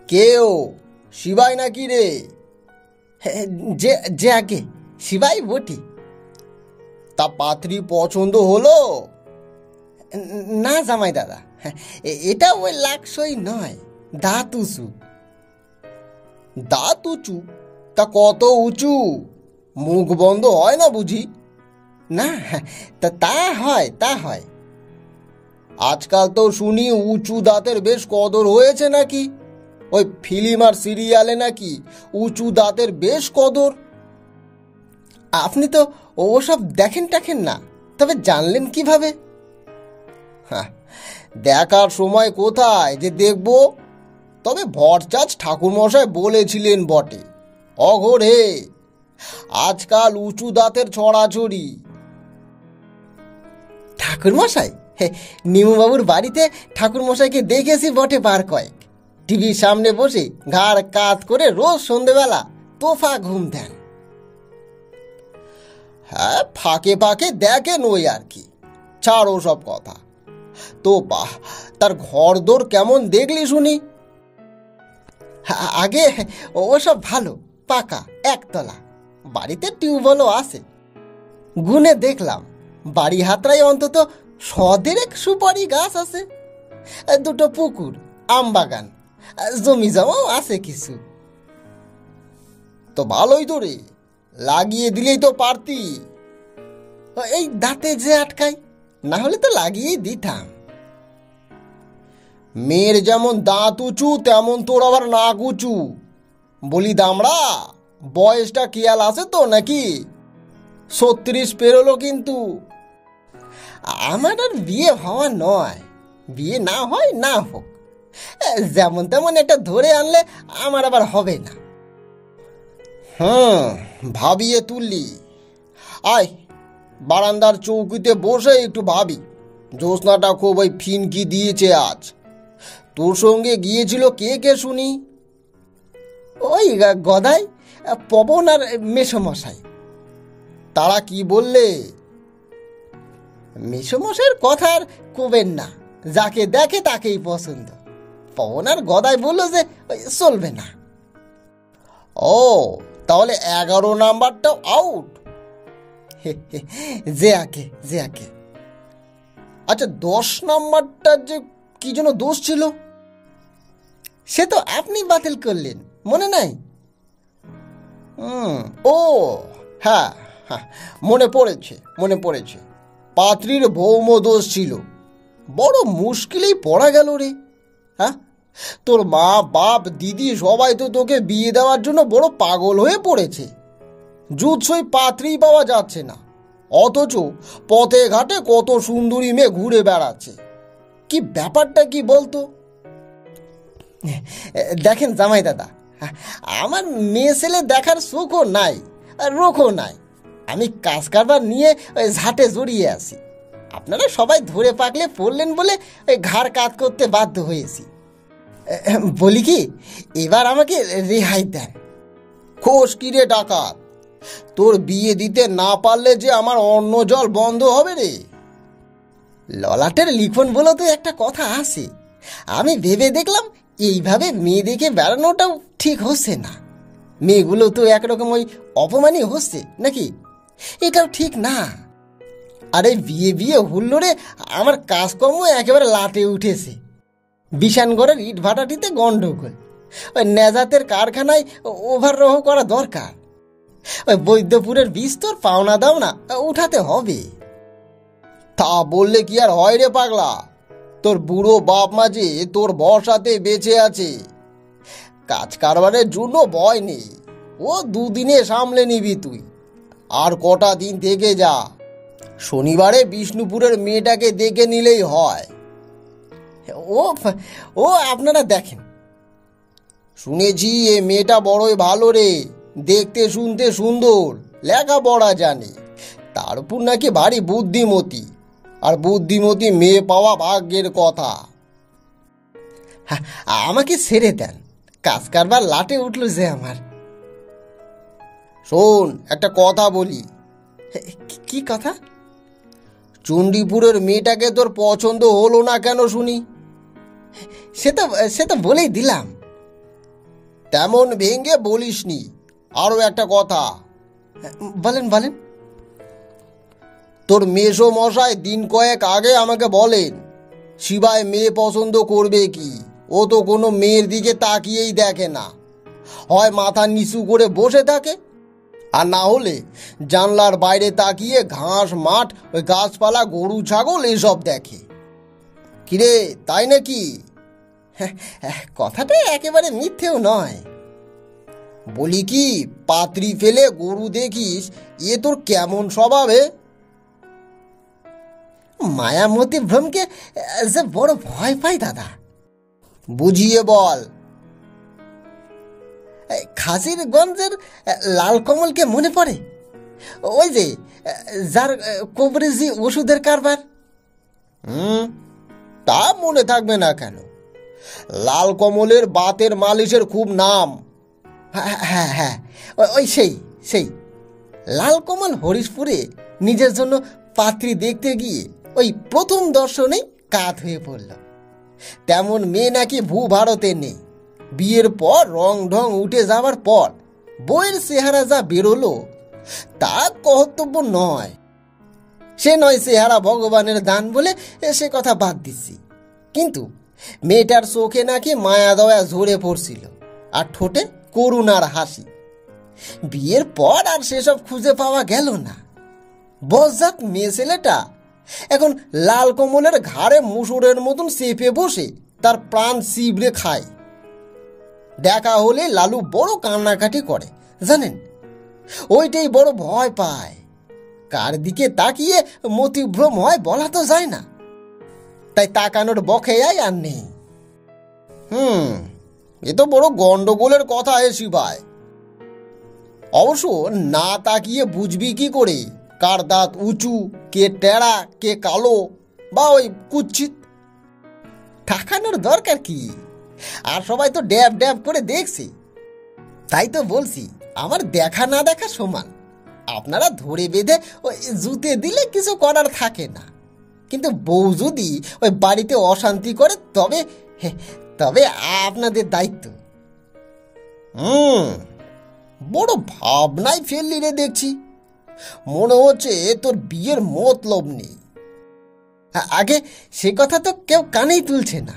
কেও শিবাই নাকি রে? যে যে আগে শিবাই বটি। তা পাত্রী পছন্দ হলো? না জামাই দাদা, এটা ওই লাকসই নয়, দাঁত উঁচু। দাঁত উঁচু? তা কত উঁচু? মুখ বন্ধ হয় না বুঝি? না, তা হয়, তা হয়। আজকাল তো শুনি উঁচু দাঁতের বেশ কদর হয়েছে নাকি? ওই ফিল্ম আর সিরিয়ালে নাকি উঁচু দাঁতের বেশ কদর। আপনি তো ওসব দেখেন না, তবে জানলেন কিভাবে? হ্যাঁ, দেখার সময় কোথায় যে দেখব? তবে ভট্টাচ ঠাকুরমশাই বলেছিলেন বটে, অঘরে আজকাল উঁচু দাঁতের ছড়াছড়ি। ঠাকুরমশাই? নিমুবাবুর বাড়িতে ঠাকুরমশাইকে দেখেছি বটে বার কয়েক। টিভির সামনে বসে ঘাড় কাত করে রোজ সন্ধেবেলা তোফা ঘুম দেন। হ্যাঁ, ফাঁকে ফাঁকে দেখেন ওই আর কি। ছাড়ো সব কথা। তো বাহ, তার ঘরদোর কেমন দেখলি শুনি? আগে ওসব ভালো, পাকা একতলা, বাড়িতে টিউবওয়েলও আছে। গুনে দেখলাম বাড়ি হাতড়ায় অন্তত 100 সুপারি গাছ আছে, 2টো পুকুর, আম বাগান, জমি জমাও আছে কিছু। তো ভালোই তো রে, লাগিয়ে দিলেই তো পারতি। এই দাঁতে যে আটকায়, না হলে তো লাগিয়েই দিতাম। মেয়ের যেমন দাঁত উঁচু তেমন তোর আবার নাক উঁচু। বলি দামড়া, বয়সটা খেয়াল আছে তো নাকি? 36 পেরোলো কিন্তু। আমার আর বিয়ে হওয়া নয়, বিয়ে না হয় না হোক, যেমন তেমন একটা ধরে আনলে আমার আবার হবে না। ভাবিয়ে তুললি। আয়, বারান্দার চৌকিতে বসে একটু ভাবি। জ্যোৎস্নাটা খুব ওই ফিনকি দিয়েছে আজ। তোর সঙ্গে গিয়েছিল কে কে শুনি? ওই গদাই, পবন আর মেসমশাই। তারা কি বললে? মেসমশাইয়ের কথা আর কবেন না, যাকে দেখে তাকেই পছন্দ। পবন আর গদাই বলল যে চলবে না। ও, তাহলে 11 নাম্বারটাও আউট। যে আগে। আচ্ছা, 10 নাম্বারটার যে কি যেন দোষ ছিল? সে তো আপনি বাতিল করলেন, মনে নাই? ও হ্যাঁ, মনে পড়েছে। পাত্রীর ভৌম দোষ ছিল। বড় মুশকিলেই পড়া গেল রে। হ্যাঁ, তোর মা বাপ দিদি সবাই তো তোকে বিয়ে দেওয়ার জন্য বড় পাগল হয়ে পড়েছে। জুৎসই পাত্রী পাওয়া যাচ্ছে না, অথচ পথে ঘাটে কত সুন্দরী মেয়ে ঘুরে বেড়াচ্ছে। কি ব্যাপারটা কি বলতো? দেখেন জামাই দাদা, আমার মেয়ে ছেলে দেখার শোকও নাই, রোখও নাই। আমি কাজ কারবার নিয়ে ওই ঝাঁটে জড়িয়ে আছি। আপনারা সবাই ধরে পাকলে পড়লেন বলে ওই ঘাড় কাত করতে বাধ্য হয়েছি। বলি কি, এবার আমাকে রেহাই দেন। খোশ কিরে ডাকাত, তোর বিয়ে দিতে না পারলে যে আমার অন্ন জল বন্ধ হবে রে। ললাটের লিখন বলে তো একটা কথা আছে। আমি ভেবে দেখলাম এইভাবে মেয়ে দেখে বেড়ানোটাও ঠিক হচ্ছে না। মেয়েগুলো তো একরকম ওই অপমানই হচ্ছে নাকি, এটাও ঠিক না। আর এই বিয়ে হুল্লোড়ে আমার কাজকর্ম একেবারে লাটে উঠেছে। বিশানগড়ের ইট ভাটাটিতে গন্ডগোল, ওই নেজাতের কারখানায় ওভাররহ করা দরকার। ওই বৈদ্যপুরের বিস্তর পাওনা দাওনা উঠাতে হবে। তা বললে কি আর হয় রে পাগলা? তোর বুড়ো বাপ মা যে তোর ভরসাতে বেঁচে আছে। কাজ কারবারের জন্য ভয় নেই, ও 2 দিনে সামলে নিবি তুই। আর কটা দিন থেকে যা, শনিবারে বিষ্ণুপুরের মেয়েটাকে দেখে নিলেই হয়। ও আপনারা দেখেন। শুনেছি এ মেয়েটা বড়ই ভালো রে, দেখতে শুনতে সুন্দর, লেখাপড়া জানে, তার উপর নাকি ভারী বুদ্ধিমতী। আর বুদ্ধিমতী মেয়ে পাওয়া ভাগ্যের কথা। আমাকে ছেড়ে দেন, কাজ কারবার লাটে উঠল যে আমার। শোন, একটা কথা বলি। কি কথা? চণ্ডীপুরের মেয়েটাকে তোর পছন্দ হলো না কেন শুনি? সে তো বলেই দিলাম। তেমন ভেঙে বলিসনি। আরও একটা কথা, বলেন বলেন। তোর মেসো মশাই দিন কয়েক আগে আমাকে বলেন শিবায় মেয়ে পছন্দ করবে কি, ও তো কোনো মেয়ের দিকে তাকিয়েই দেখে না। হয় মাথা নিচু করে বসে থাকে, আর না হলে জানলার বাইরে তাকিয়ে ঘাস, মাঠ, ওই গাছপালা, গরু, ছাগল এসব দেখে। কিরে, তাই নাকি? কথাটা একেবারে মিথ্যেও নয়। বলি কি, পাত্রী ফেলে গরু দেখিস, এ তোর কেমন স্বভাবে? মায়ামতি ভ্রমকে যে বড় ভয় পাই দাদা। বুঝিয়ে বল। খাসিরগঞ্জের লালকমলকে মনে পড়ে? ওই যে যার কবরেজি ওষুধের কারবার। তা মনে থাকবে না কেন? লাল কমলের বাতের মালিশের খুব নাম। হ্যাঁ হ্যাঁ, ওই সেই লালকমল হরিশপুরে নিজের জন্য পাত্রী দেখতে গিয়ে ওই প্রথম দর্শনেই কাত হয়ে পড়ল। তেমন মেয়ে নাকি ভারতে নেই। বিয়ের পর রং ঢং উঠে যাওয়ার পর বইয়ের চেহারা যা বেরোলো তা কর্তব্য নয়। সে নয় চেহারা ভগবানের দান বলে সে কথা বাদ দিচ্ছি, কিন্তু মেয়েটার চোখে নাকি মায়া দয়া ঝরে পড়ছিল, আর ঠোঁটে করুণার হাসি। বিয়ের পর আর সেসব খুঁজে পাওয়া গেল না। বজ্জাত মেয়ে ছেলেটা এখন লাল কমলের ঘাড়ে মুসুরের মতন চেপে বসে তার প্রাণ চিবড়ে খায়। দেখা হলে লালু বড় কান্নাকাটি করে জানেন। ওইটাই বড় ভয় পায়। কার দিকে তাকিয়ে মতিভ্রম হয় বলা তো যায় না, তাই তাকানোর বকেয়াই আর নেই। এ তো বড় গন্ডগোলের কথা এসি ভাই। অবশ্য না তাকিয়ে বুঝবি কি করে কার দাঁত উঁচু, কে টেরা, কে কালো বা ওই কুচ্ছিত? তাকানোর দরকার কি? আর সবাই তো ড্যাব ড্যাব করে দেখছে। তাই তো বলছি, আমার দেখা না দেখা সমান। আপনারা ধরে বেঁধে ওই জুতে দিলে কিছু করার থাকে না, কিন্তু বউ যদি ওই বাড়িতে অশান্তি করে তবে তবে আপনাদের দায়িত্ব। বড় ভাবনায় ফেললি রে দেখছি। মনে হচ্ছে তোর বিয়ের মতলব নেই। আগে সে কথা তো কেউ কানেই তুলছে না।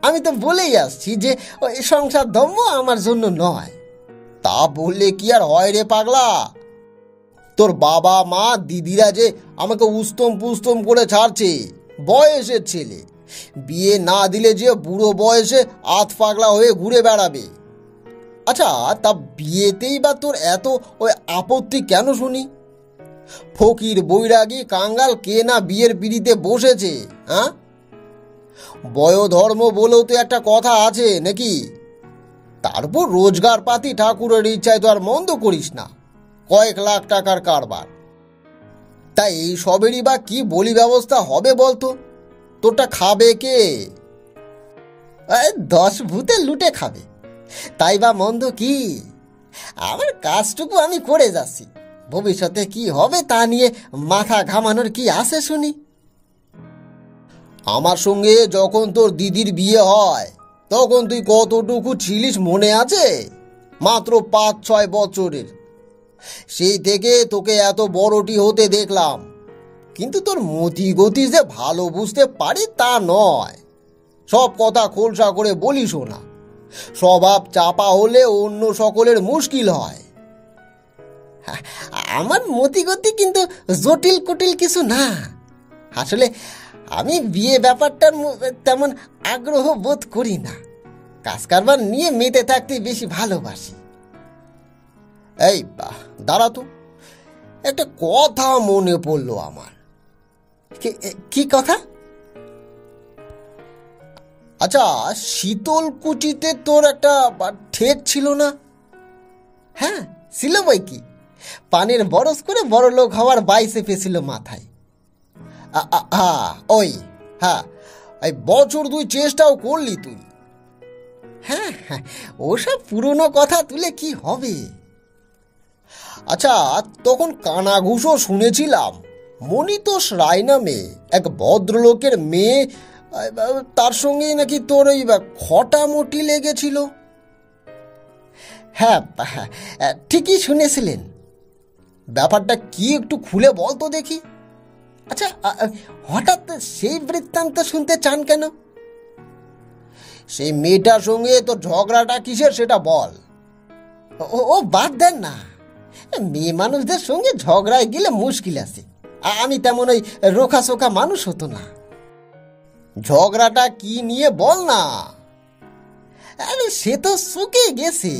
আমি তো বলেই আসছি যে ওই সংসার ধর্ম আমার জন্য নয়। তা বললে কি আর হয় রে পাগলা? তোর বাবা মা দিদিরা যে আমাকে উস্তম পুস্তম করে ছাড়ছে, বয়সের ছেলে। বিয়ে না দিলে যে বুড়ো বয়সে আধ পাগলা হয়ে ঘুরে বেড়াবে। আচ্ছা, তা বিয়েতেই বা তোর এত ওই আপত্তি কেন শুনি? ফকির, বৈরাগী, কাঙ্গাল কে না বিয়ের পিড়িতে বসেছে? বয়োধর্ম বলেও তো একটা কথা আছে নাকি? তারপর রোজগার পাতি ঠাকুরের ইচ্ছায় তো আর মন্দ করিস না। কয়েক লাখ টাকার কারবার। তাই এই সবেরই বা কি বলি ব্যবস্থা হবে বলতো? তোরটা খাবে কে? 10 ভূতে লুটে খাবে, তাই বা মন্দ কি? আমার কাজটুকু আমি করে যাচ্ছি। ভবিষ্যতে কি হবে তা নিয়ে মাথা ঘামানোর কি আছে শুনি? আমার সঙ্গে যখন তোর দিদির বিয়ে হয় তখন তুই কতটুকু ছিলিস মনে আছে? মাত্র 5-6 বছরের। সেই থেকে তোকে এত বড়টি হতে দেখলাম, কিন্তু তোর মতি গতি যে ভালো বুঝতে পারি তা নয়। সব কথা খোলসা করে বলিস না। স্বভাব চাপা হলে অন্য সকলের মুশকিল হয়। আমার মতিগতি কিন্তু জটিল কুটিল কিছু না। আসলে আমি বিয়ে ব্যাপারটার তেমন আগ্রহ বোধ করি না। কাজ কারবার নিয়ে মেতে থাকতে বেশি ভালোবাসি। এই দাঁড়া তো, একটা কথা মনে পড়লো আমার। কি কথা? আচ্ছা, শীতলকুচিতে তোর একটা ঠেক ছিল না? হ্যাঁ ছিল বই কি। পানির বরস করে বড় লোক হওয়ার বাইসে পেয়েছিল মাথায়। ওই এই বছর 2 চেষ্টাও করলি তুই। হ্যাঁ হ্যাঁ, ওসব পুরনো কথা তুলে কি হবে? আচ্ছা, তখন কানাঘুষো শুনেছিলাম মনিতোষ রায় নামে এক ভদ্রলোকের মেয়ে, তার সঙ্গে নাকি তোর ওই খটামটি লেগেছিল। হ্যাঁ, হ্যাঁ, ঠিকই শুনেছিলেন। ব্যাপারটা কি একটু খুলে বল তো দেখি। আচ্ছা, হঠাৎ সেই বৃত্তান্ত শুনতে চান কেন? সেই মেয়েটার সঙ্গে তোর ঝগড়াটা কিসের সেটা বল। ও বাদ দেন না, মেয়ে মানুষদের সঙ্গে ঝগড়ায় গেলে মুশকিল আছে। আমি তেমন ওই রোখা মানুষ হতো না। ঝগড়াটা কি নিয়ে বল না। আরে সে তো শুকে গেছে।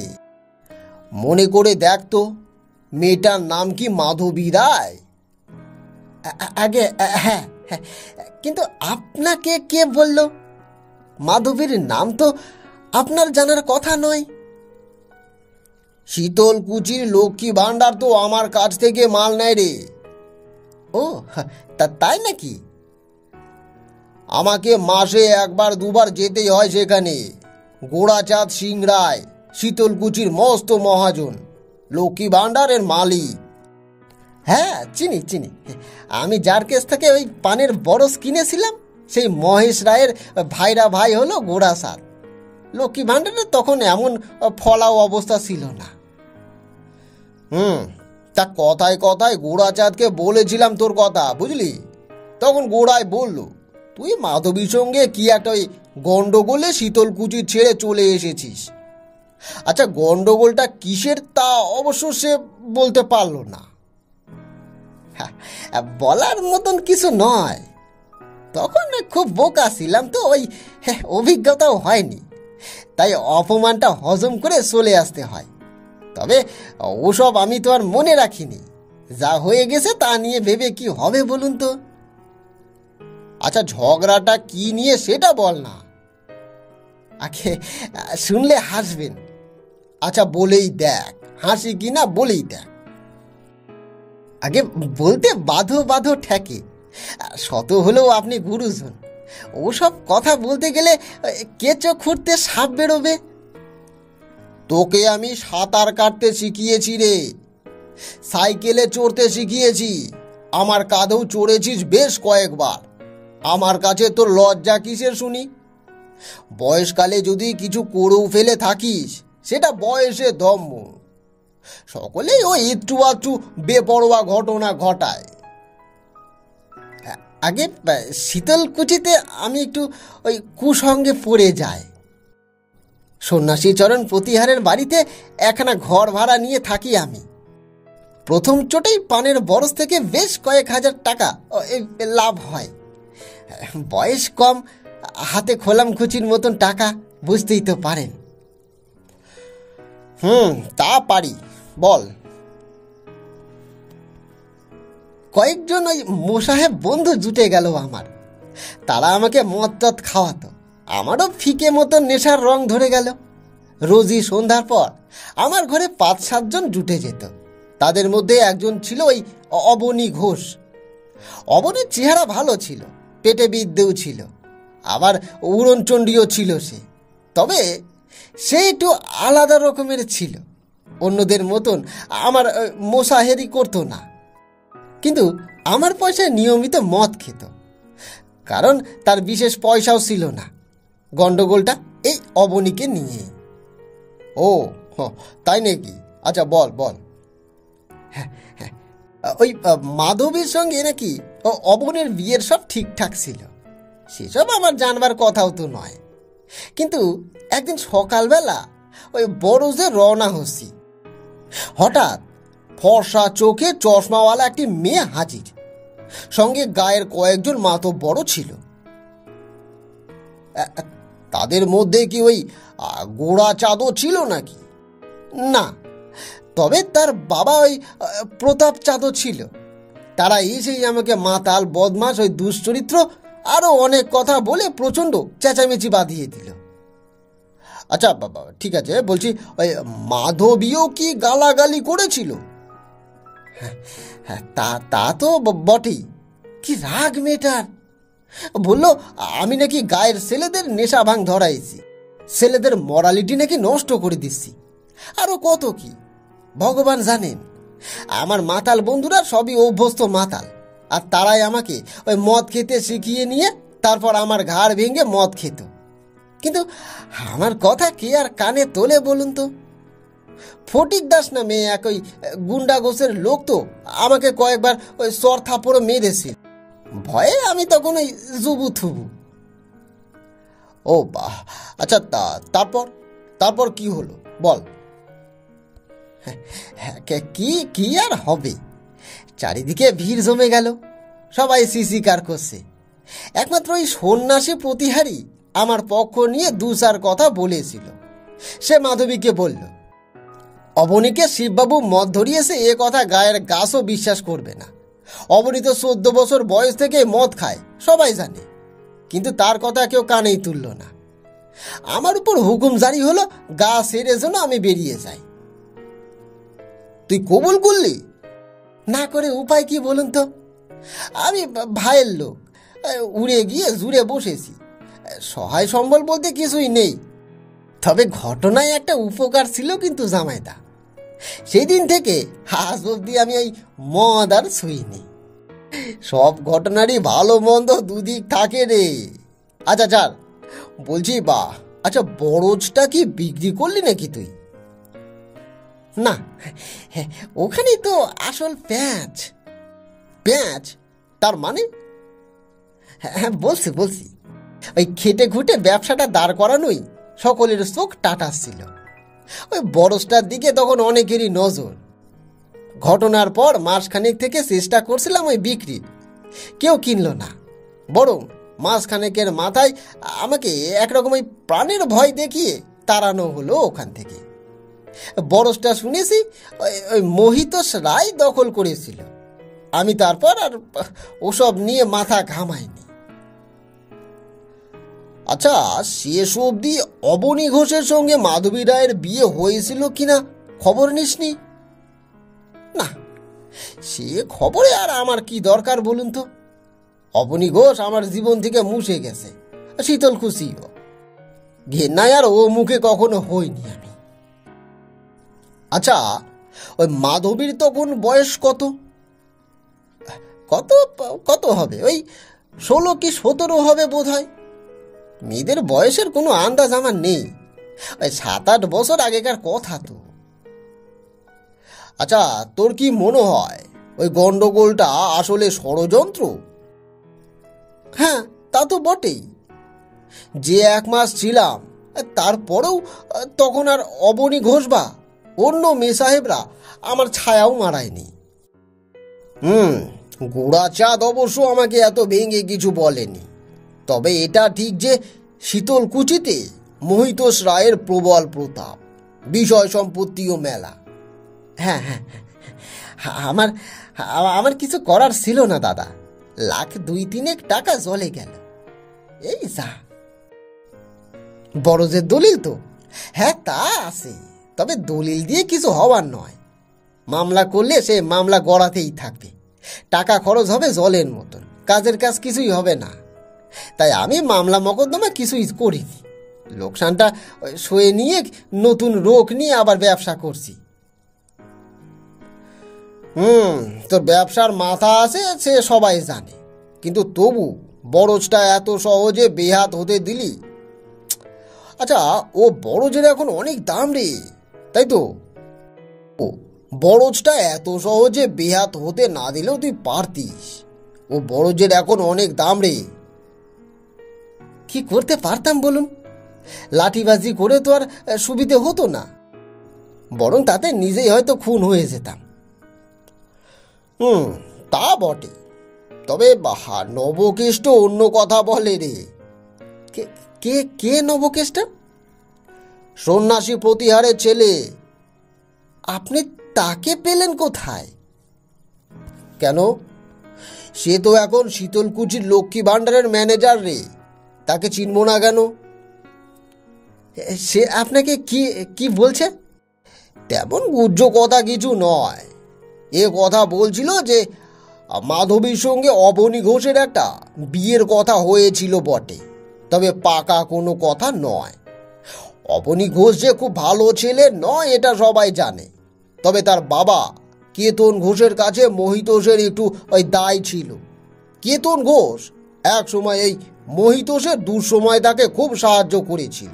মনে করে দেখ তো, মেয়েটার নাম কি মাধবী রায়? আগে হ্যাঁ, হ্যাঁ, কিন্তু আপনাকে কে বলল? মাধবীর নাম তো আপনার জানার কথা নয়। শীতলকুচির লক্ষ্মী ভাণ্ডার তো আমার কাছ থেকে মাল নেয় রে। ও, তাই নাকি? আমাকে মাসে একবার দুবার যেতেই হয় সেখানে। গোড়াচাঁদ সিং রায় শীতলকুচির মস্ত মহাজন, লক্ষ্মী ভাণ্ডারের মালিক। হ্যাঁ, চিনি। আমি যার কাছ থেকে ওই পানের বরস কিনেছিলাম সেই মহেশ রায়ের ভাইরা ভাই হলো গোড়াচাঁদ। লক্ষ্মী ভাণ্ডারের তখন এমন ফলাও অবস্থা ছিল না। তা কথায় কথায় গোড়াচাঁদকে বলেছিলাম তোর কথা, বুঝলি? তখন গোড়ায় বলল, তুই মাধবীর সঙ্গে কি একটা ওই গন্ডগোলে শীতলকুচি ছেড়ে চলে এসেছিস। আচ্ছা, গন্ডগোলটা কিসের তা অবশ্য সে বলতে পারল না। বলার মতন কিছু নয়, তখন খুব বোকা ছিলাম তো, ওই অভিজ্ঞতাও হয়নি, তাই অপমানটা হজম করে চলে আসতে হয়। তবে ওসব আমি তো আর মনে রাখিনি। যা হয়ে গেছে তা নিয়ে ভেবে কি হবে বলুন তো? আচ্ছা, ঝগড়াটা কি নিয়ে সেটা বল না। আগে শুনলে হাসবেন। আচ্ছা, বলেই দেখ, হাসি কি না বলেই দেখ। আগে বলতে বাঁধো ঠেকে। শত হলেও আপনি গুরুজন, ওসব কথা বলতে গেলে কেঁচো খুঁড়তে সাপ বেরোবে। তোকে আমি সাঁতার কাটতে শিখিয়েছি রে, সাইকেলে চড়তে শিখিয়েছি, আমার কাঁধেও চড়েছিস বেশ কয়েকবার। আমার কাছে তোর লজ্জা কিসের শুনি? বয়সকালে যদি কিছু করেও ফেলে থাকিস সেটা বয়সে ধম্ম। সকলেই ওই একটু আধটু বেপরোয়া ঘটনা ঘটায়। আগে শীতলকুচিতে আমি একটু ওই কুসঙ্গে পড়ে যাই। সন্ন্যাসী চরণ প্রতিহারের বাড়িতে একখানা ঘর ভাড়া নিয়ে থাকি আমি। প্রথম চোটেই পানের বরস থেকে বেশ কয়েক হাজার টাকা লাভ হয়। বয়স কম, হাতে খোলাম খুচির মতন টাকা, বুঝতেই তো পারেন। তা পারি, বল। কয়েকজন ওই মোসাহেব বন্ধু জুটে গেল আমার। তারা আমাকে মদ টদ খাওয়াতো। আমারও ফিকে মতন নেশার রং ধরে গেল। রোজই সন্ধ্যার পর আমার ঘরে 5-7 জন জুটে যেত। তাদের মধ্যে একজন ছিল ওই অবনী ঘোষ। অবনীর চেহারা ভালো ছিল, পেটে বিদ্যেও ছিল, আবার উড়নচণ্ডীও ছিল সে। তবে সে একটু আলাদা রকমের ছিল, অন্যদের মতন আমার মোসাহেরি করতো না। কিন্তু আমার পয়সায় নিয়মিত মদ খেত, কারণ তার বিশেষ পয়সাও ছিল না। গন্ডগোলটা এই অবনীকে নিয়ে। ও তাই নাকি? আচ্ছা, বল বল। হ্যাঁ, ওই মাধবীর সঙ্গে নাকি অবনের বিয়ের সব ঠিকঠাক ছিল, সেসব আমার জানবার কথাও তো নয়। কিন্তু একদিন সকালবেলা ওই বরজে রওনা হচ্ছি, হঠাৎ ফর্সা চোখে চশমাওয়ালা একটি মেয়ে হাজির, সঙ্গে গায়ের কয়েকজন মাতব্বর ছিল। তাদের মধ্যে কি ওই গোড়াচাঁদও ছিল নাকি? না, তবে তার বাবা ওই প্রতাপ চাঁদও ছিল। তারা এসেই আমাকে মাতাল, বদমাস, ওই দুশ্চরিত্র আরো অনেক কথা বলে প্রচণ্ড চেঁচামেচি বাঁধিয়ে দিল। আচ্ছা বাবা, ঠিক আছে, বলছি ওই মাধবীও কি গালাগালি করেছিল? হ্যাঁ, তা তো বটেই। কি রাগ মেয়েটার! বলল আমি নাকি গায়ের ছেলেদের নেশা ভাঙ ধরাইছি, ছেলেদের মরালিটি নাকি নষ্ট করে দিচ্ছি, আরো কত কি ভগবান জানেন। আমার মাতাল বন্ধুরা সবই অভ্যস্ত মাতাল, আর তারাই আমাকে ওই মদ খেতে শিখিয়ে নিয়ে তারপর আমার ঘাড় ভেঙে মদ খেত। কিন্তু আমার কথা কে আর কানে তোলে বলুন তো? ফটিক দাস নামে এক ওই গুন্ডা গোছের লোক তো আমাকে কয়েকবার ওই সর থাপড় মেরেছিল। ভয়ে আমি তখন ওই জুবু থুবু। ও বাহ, আচ্ছা তারপর তারপর কি হলো বল। কি কি আর হবে, চারিদিকে ভিড় জমে গেল, সবাই সিসিকার করছে। একমাত্র ওই সন্ন্যাসী প্রতিহারী আমার পক্ষ নিয়ে দু চার কথা বলেছিল। সে মাধবীকে বলল, অবনীকে শিববাবু মদ ধরিয়েছে, এ কথা গায়ের গাছও বিশ্বাস করবে না। অবনী তো 14 বছর বয়স থেকে মদ খায়, সবাই জানে, কিন্তু তার কথা কেউ কানেই তুলল না। আমার উপর হুকুম জারি হলো গা সেরে যেন আমি বেরিয়ে যাই। তুই কবুল করলি? না করে উপায় কি বলুন তো? আমি ভাইয়ের লোক, উড়ে গিয়ে জুড়ে বসেছি, সহায় সম্বল বলতে কিছুই নেই। তবে ঘটনায় একটা উপকার ছিল কিন্তু জামাইদা, সেই দিন থেকে আজ অব্দি আমি ওই মদ আর ছুঁইনি। সব ঘটনারই ভালো মন্দ দুদিক থাকে রে। আচ্ছা ছাড়, বলছি আচ্ছা বরজটা কি বিক্রি করলি নাকি তুই? না, ওখানেই তো আসল প্যাঁচ। প্যাঁচ তার মানে? হ্যাঁ বলছি, ওই খেটে খুঁটে ব্যবসাটা দাঁড় করানোই সকলের চোখ টাটাচ্ছিল। ওই বরজটার দিকে তখন অনেকেরই নজর। ঘটনার পর মাসখানেক থেকে চেষ্টা করছিলাম ওই বিক্রির, কেউ কিনল না। বরং মাসখানেকের মাথায় আমাকে একরকম ওই প্রাণের ভয় দেখিয়ে তাড়ানো হলো ওখান থেকে। বরজটা শুনেছি ওই মোহিতোষ রায় দখল করেছিল। আমি তারপর আর ওসব নিয়ে মাথা ঘামাইনি। আচ্ছা, শেষ অবধি অবনী ঘোষের সঙ্গে মাধবী রায়ের বিয়ে হয়েছিল কিনা খবর নিসনি? না, সে খবরে আর আমার কি দরকার বলুন তো? অবনী ঘোষ আমার জীবন থেকে মুছে গেছে, শীতল খুশিও। ঘেন্নায় আর ও মুখে কখনো হইনি আমি। আচ্ছা, ওই মাধবীর তখন বয়স কত? কত কত হবে, ওই 16 কি 17 হবে বোধ হয়। মেয়েদের বয়সের কোনো আন্দাজ আমার নেই, ওই 7-8 বছর আগেকার কথা তো। আচ্ছা, তোর কি মনে হয় ওই গন্ডগোলটা আসলে ষড়যন্ত্র? হ্যাঁ, তা তো বটেই। যে 1 মাস ছিলাম, তারপরেও তখন আর অবনী ঘোষ বা অন্য মেয়ে সাহেবরা আমার ছায়াও মারায়নি। গোড়াচাঁদ অবশ্য আমাকে এত ভেঙে কিছু বলেনি। তবে এটা ঠিক যে শীতলকুচিতে মোহিতোষ রায়ের প্রবল প্রতাপ, বিষয় সম্পত্তিও মেলা। হ্যাঁ, আমার আমার কিছু করার ছিল না দাদা। 1,00,000-2-3 টাকা জলে গেল, এই যা। বরজের দলিল তো? হ্যাঁ, তা আছে, তবে দলিল দিয়ে কিছু হওয়ার নয়। মামলা করলে সে মামলা গড়াতেই থাকবে, টাকা খরচ হবে জলের মতন, কাজের কাজ কিছুই হবে না। তাই আমি মামলা মকদ্দমা কিছুই করিনি। লোকসানটা সয়ে নিয়ে নতুন রোগ নিয়ে আবার ব্যবসা করছি। তোর ব্যবসার মাথা আছে সে সবাই জানে, কিন্তু তবু বরজটা এত সহজে বেহাত হতে দিলি? আচ্ছা, ও বরজের এখন অনেক দাম রে, তাই তো? ও বরজটা এত সহজে বেহাত হতে না দিলেও তুই পারতিস। ও বরজের এখন অনেক দাম রে। কি করতে পারতাম বলুন? লাঠিবাজি করে তো আর সুবিধে হতো না, বরং তাতে নিজেই হয়তো খুন হয়ে যেতাম। তা বটে, তবে নবকেষ্ট অন্য কথা বলে রে। কে কে নবকেষ্ট? সন্ন্যাসী প্রতিহারের ছেলে। আপনি তাকে পেলেন কোথায়? কেন, সে তো এখন শীতলকুচির লক্ষ্মী ভাণ্ডারের ম্যানেজার রে, তাকে চিনব না কেন? সে আপনাকে কি কি বলছে? তেমন গুজ্জ কথা কিছু নয়। এ কথা বলছিল যে মাধবীর সঙ্গে অবনী ঘোষের একটা বিয়ের কথা হয়েছিল বটে, তবে পাকা কোনো কথা নয়। অবনী ঘোষ যে খুব ভালো ছেলে নয় এটা সবাই জানে, তবে তার বাবা কেতন ঘোষের কাছে মোহিতোষের একটু ওই দায় ছিল। কেতন ঘোষ এক সময় এই মোহিতোষের দুঃসময় তাকে খুব সাহায্য করেছিল।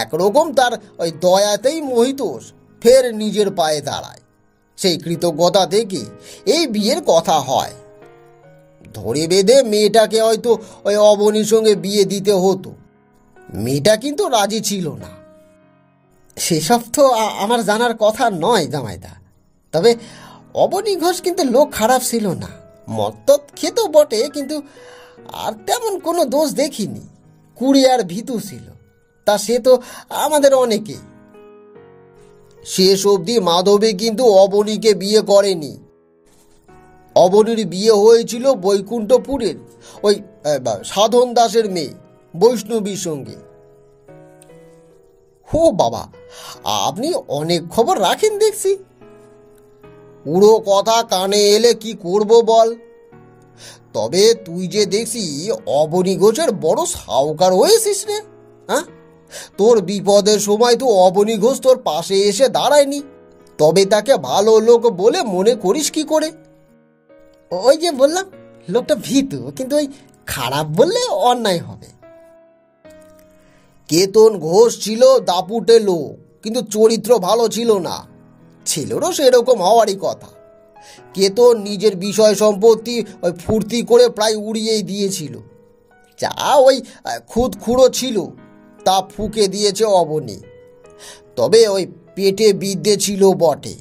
একরকম তার ওই দয়াতেই মহিতোষ ফের নিজের পায়ে দাঁড়ায়। সেই কৃতজ্ঞতা থেকে এই বিয়ের কথা হয়। ধরে বেঁধে মেয়েটাকে হয়তো ওই অবনীর সঙ্গে বিয়ে দিতে হতো, মেয়েটা কিন্তু রাজি ছিল না। সেসব তো আমার জানার কথা নয় জামাইদা। তবে অবনী ঘোষ কিন্তু লোক খারাপ ছিল না, মদ খেত বটে, কিন্তু আর তেমন কোনো দোষ দেখিনি। কুড়ি আর ভীতু ছিল, তা সে তো আমাদের অনেকেই। শেষ অবধি মাধবী কিন্তু অবনীকে বিয়ে করেনি। অবনীর বিয়ে হয়েছিল বৈকুণ্ঠপুরের ওই সাধন দাসের মেয়ে বৈষ্ণবীর সঙ্গে। ও বাবা, আপনি অনেক খবর রাখেন দেখছি। পুরো কথা কানে এলে কি করব বল। তবে তুই যে দেখছি অবনী ঘোষের বড় সাউকার হয়েছিস রে। হ্যাঁ, তোর বিপদের সময় তো অবনী ঘোষ তোর পাশে এসে দাঁড়ায়নি, তবে তাকে ভালো লোক বলে মনে করিস কি করে? ওই যে বললাম, লোকটা ভীতু, কিন্তু ওই খারাপ বললে অন্যায় হবে। কেতন ঘোষ ছিল দাপুটে লোক, কিন্তু চরিত্র ভালো ছিল না। ছেলেরও সেরকম হওয়ারই কথা। কেতন নিজের বিষয় সম্পত্তি ওই ফুর্তি করে প্রায় উড়িয়েই দিয়েছিল। যা ওই খুঁড়ো ছিল তা ফুঁকে দিয়েছে অবনী। তবে ওই পেটে বিদ্যে ছিল বটে।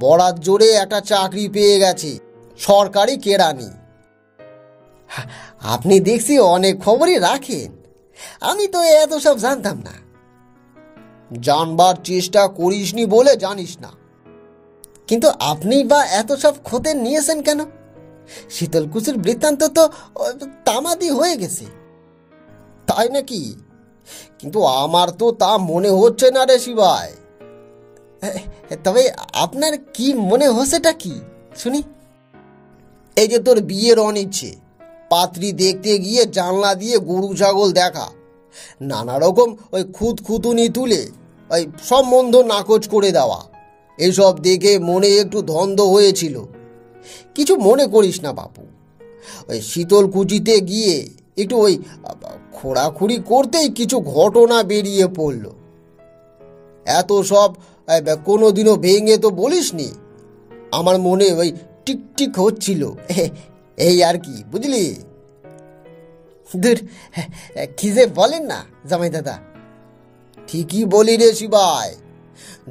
বরাত জোরে একটা চাকরি পেয়ে গেছে, সরকারি কেরানি। আপনি দেখছি অনেক খবরই রাখেন, আমি তো এত সব জানতাম না। জানবার চেষ্টা করিসনি বলে জানিস না। কিন্তু আপনি বা এত সব খোঁজ নিয়েছেন কেন? শীতলকুচির বৃত্তান্ত তো তামাদি হয়ে গেছে। তাই নাকি? কিন্তু আমার তো তা মনে হচ্ছে না রে শিবাই। তবে আপনার কি মনে হচ্ছেটা কি শুনি? এই যে তোর বিয়ের অনিচ্ছে, পাত্রী দেখতে গিয়ে জানলা দিয়ে গরু ছাগল দেখা, নানা রকম ওই খুঁতখুতুনি তুলে ওই সম্বন্ধ নাকচ করে দেওয়া, এসব দেখে মনে একটু ধন্দ হয়েছিল। কিছু মনে করিস না বাপু। ওই শীতলকুচিতে গিয়ে একটু ওই খোঁড়াখুড়ি করতেই কিছু ঘটনা বেরিয়ে পড়ল। এত সব কোনোদিনও ভেঙে তো বলিসনি। আমার মনে ওই টিকটিক হচ্ছিল, এই আর কি, বুঝলি? দূর, কি যে বলেন না জামাই দাদা। ঠিকই বলি রে শিবাই।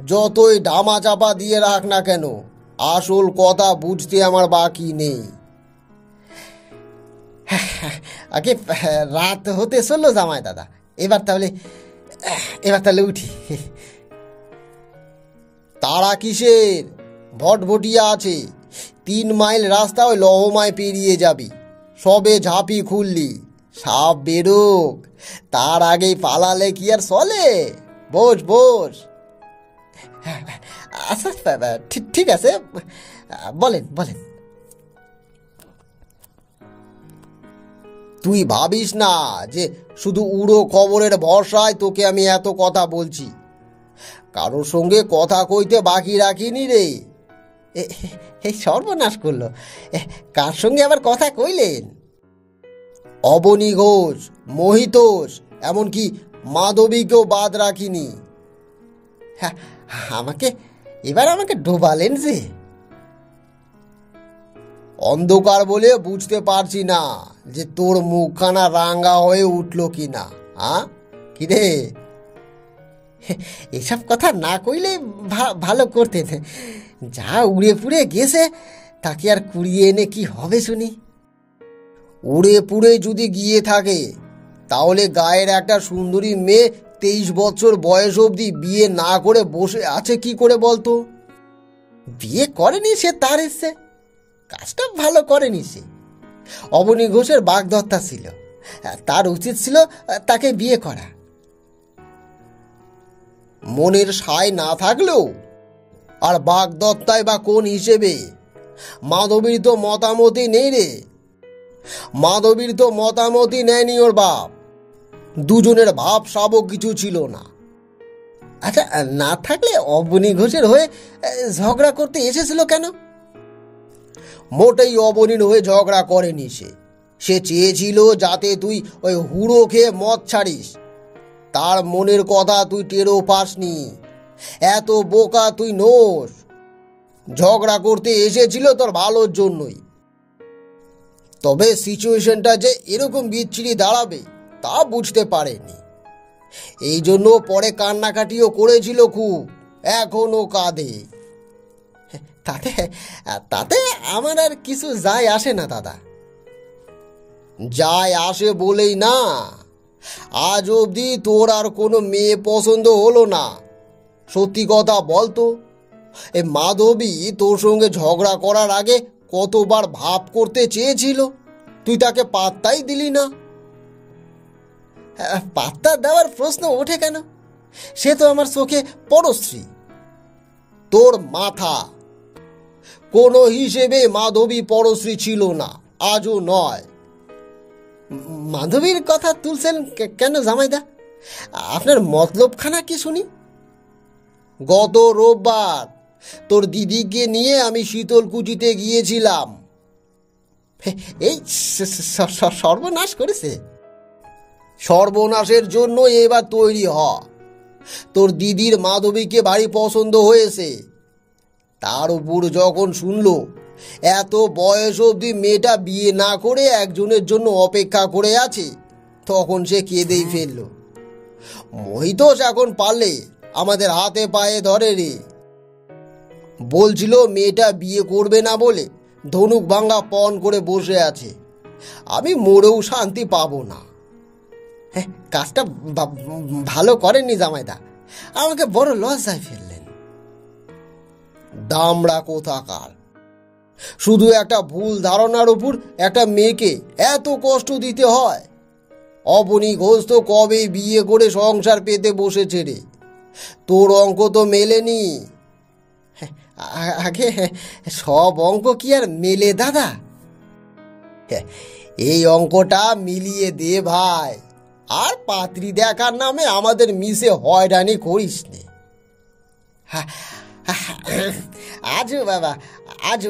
যতই ডামা চাপা দিয়ে রাখ না কেন, আসল কথা বুঝতে আমার বাকি নেই। আগে রাত হতে চললো জামাই দাদা, এবার তাহলে উঠি। তারা কিসের? ভটভটিয়া আছে, 3 মাইল রাস্তা ওই লহমায় পেরিয়ে যাবি। সবে ঝাঁপি খুললি, সাপ বেরোক, তার আগেই পালালে কি আর চলে? বস বস। আচ্ছা, ঠিক আছে, বলেন। তুই ভাবিস না যে শুধু উড়ো খবরের ভরসায় তোকে আমি এত কথা বলছি। কারোর সঙ্গে কথা কইতে বাকি রাখিনি রে। এই সর্বনাশ করলো, কার সঙ্গে আবার কথা কইলেন? অবনী ঘোষ, মহিতোষ, এমনকি মাধবীকেও বাদ রাখিনি। আমাকে ডোবালেন যে। অন্ধকার বলে বুঝতে পারছি না যে তোর মুখখানা রাঙা হয়ে উঠল কিনা। কিরে? এসব কথা না কইলে ভালো করতেন। যা উড়ে পুড়ে গেছে তাকে আর কুড়িয়ে এনে কি হবে শুনি? উড়ে পুড়ে যদি গিয়ে থাকে, তাহলে গায়ের একটা সুন্দরী মেয়ে 23 বছর বয়স অবধি বিয়ে না করে বসে আছে কি করে বলতো? বিয়ে করেনি সে, তার ইচ্ছে। কাজটা ভালো করেনি সে। অবনী ঘোষের বাগদত্তা ছিল, তার উচিত ছিল তাকে বিয়ে করা। মনের সায় না থাকলেও আর বাগদত্তায় বা কোন হিসেবে? মাধবীর তো মতামতই নেই রে। মাধবীর তো মতামতই নেয়নি ওর বাপ। দুজনের ভাব সাবও কিছু ছিল না। আচ্ছা, না থাকলে অবনী ঘোষের হয়ে ঝগড়া করতে এসেছিল কেন? মোটেই অবনীর হয়ে ঝগড়া করেনি সে। সে চেয়েছিল যাতে তুই ওই হুড়ো খেয়ে মদ ছাড়িস। তার মনের কথা তুই টেরও পাসনি। এত বোকা তুই নোস। ঝগড়া করতে এসেছিল তোর ভালোর জন্যই। তবে সিচুয়েশনটা যে এরকম বিচ্ছিরি দাঁড়াবে তা বুঝতে পারেনি। এই জন্য পরে কান্নাকাটিও করেছিল খুব, এখনো কাঁদে। তাতে তাতে আমার আর কিছু যায় আসে না দাদা। যায় আসে বলেই না, আজ অবধি তোর আর কোনো মেয়ে পছন্দ হলো না। সত্যি কথা বলতো, এ মাধবী তোর সঙ্গে ঝগড়া করার আগে কতবার ভাব করতে চেয়েছিল, তুই তাকে পাত্তাই দিলি না। পাত্তা দেওয়ার প্রশ্ন ওঠে কেন? সে তো আমার চোখে পরশ্রী। তোর মাথা। কোনো হিসেবে মাধবী পরশ্রী ছিল না, আজও নয়। মাধবীর কথা তুলছেন কেন জামাইদা? আপনার মতলবখানা কি শুনি। গত রোববার তোর দিদিকে নিয়ে আমি শীতলকুচিতে গিয়েছিলাম। এই সর্বনাশ করেছে। সর্বনাশের জন্য এবার তৈরি হ। তোর দিদির মাধবীকে ভারী পছন্দ হয়েছে। তার উপর যখন শুনলো এত বয়স অবধি মেয়েটা বিয়ে না করে একজনের জন্য অপেক্ষা করে আছে, তখন সে কেঁদেই ফেলল। মহিতোষ এখন পারলে আমাদের হাতে পায়ে ধরে রে। বলছিল মেয়েটা বিয়ে করবে না বলে ধনুক ভাঙা পণ করে বসে আছে। আমি মরেও শান্তি পাবো না। কাজটা ভালো করেননি জামাইদা, আমাকে বড় লজ্জায় ফেললেন। দামড়া কোথাকার! শুধু একটা ভুল ধারণার উপর একটা মেয়েকে এত কষ্ট দিতে হয়। অবনী ঘোষ তো কবে বিয়ে করে সংসার পেতে বসেছে রে। তোর অঙ্ক তো মেলেনি। আগে সব অঙ্ক কি আর মেলে দাদা? এই অঙ্কটা মিলিয়ে দে ভাই। আর পাত্রী দেখার নামে আমাদের মিশে হয়রানি করিস নে। আজ বাবা, আজ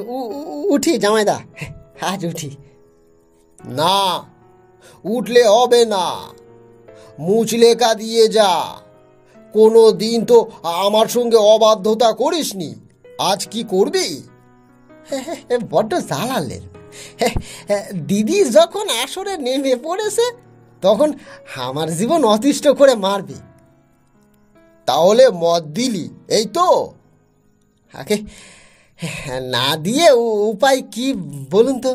উঠি জামাইদা, আজ উঠি। না, উঠলে হবে না। মুচলেকা দিয়ে যা। কোনো দিন তো আমার সঙ্গে অবাধ্যতা করিসনি, আজ কি করবি? বড্ড জ্বালালেন। দিদি যখন আসরে নেমে পড়েছে তখন আমার জীবন অতিষ্ঠ করে মারবে। তাহলে মত দিলি, এই তো? আগে না দিয়ে উপায় কি বলুন তো?